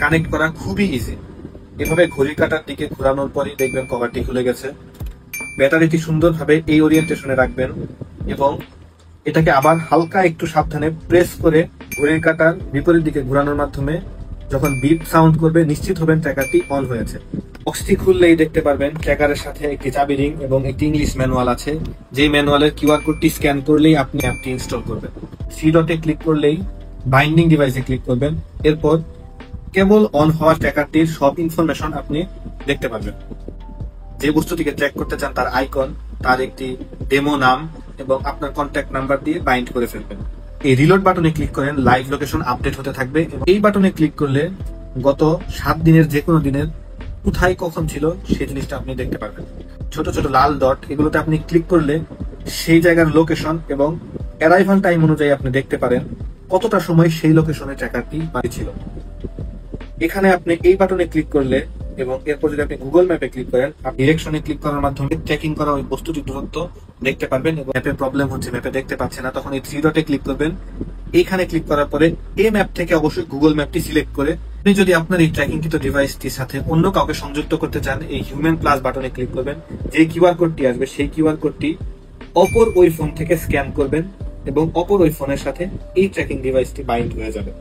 Connect করা খুবই easy. এভাবে ঘড়ির কাঁটার দিকে ঘোরানোর পরই দেখবেন কভারটি খুলে গেছে। ব্যাটারিটি সুন্দরভাবে এই ওরিয়েন্টেশনে রাখবেন এবং এটাকে আবার হালকা একটু সাবধানে প্রেস করে ঘড়ির কাঁটার বিপরীত দিকে ঘোরানোর মাধ্যমে যখন বিপ সাউন্ড করবে নিশ্চিত হবেন ট্র্যাকারটি অন হয়েছে। বক্সটি খুললেই দেখতে পারবেন ট্র্যাকারের সাথে একটি চাবি রিং এবং একটি ইংলিশ ম্যানুয়াল আছে। যেই ম্যানুয়ালের কিউআর কোডটি স্ক্যান করলেই আপনি অ্যাপটি ইনস্টল করবেন। থ্রি ডটে ক্লিক করলেই বাইন্ডিং ডিভাইসে ক্লিক করবেন। এরপর কেবল অন হওয়া ট্র্যাকারটির সব ইনফরমেশন আপনি দেখতে পারবেন। যে বস্তুটিকে ট্র্যাক করতে চান তার আইকন, তার একটি ডেমো নাম এবং আপনার কন্ট্যাক্ট নাম্বার দিয়ে বাইন্ড করে ফেলবেন। এই রিলোড বাটনে ক্লিক করেন, লাইভ লোকেশন আপডেট হতে থাকবে এবং এই বাটনে ক্লিক করলে গত 7 দিনের যে কোনো দিনের কোথায় কখন ছিল সেই জিনিসটা আপনি দেখতে পারবেন। ছোট ছোট লাল ডট, এগুলোতে আপনি ক্লিক করলে সেই জায়গার লোকেশন এবং অ্যারাইভাল টাইম অনুযায়ী আপনি দেখতে পারেন কতটা সময় সেই লোকেশনে ট্র্যাকারটি বাড়ি ছিল। এখানে আপনি এই বাটনে ক্লিক করলে এবং এরপর যদি আপনি গুগল ম্যাপে ক্লিক করেন, আপনি ডিরেকশনে ক্লিক করার মাধ্যমে ট্র্যাকিং করা ওই বস্তুটির দূরত্ব দেখতে পারবেন এবং ম্যাপে প্রবলেম হচ্ছে, ম্যাপে দেখতে পাচ্ছে না, তখন এই থ্রি ডটে ক্লিক করবেন। এইখানে ক্লিক করার পরে এই ম্যাপ থেকে অবশ্যই গুগল ম্যাপটি সিলেক্ট করে আপনি যদি আপনার এই ট্র্যাকিংকৃত ডিভাইসটির সাথে অন্য কাউকে সংযুক্ত করতে চান, এই হিউম্যান প্লাস বাটনে ক্লিক করবেন। যে কিউআর কোডটি আসবে সেই কিউআর কোডটি অপর ওই ফোন থেকে স্ক্যান করবেন এবং অপর ওই ফোনের সাথে এই ট্র্যাকিং ডিভাইসটি বাইন্ড হয়ে যাবে।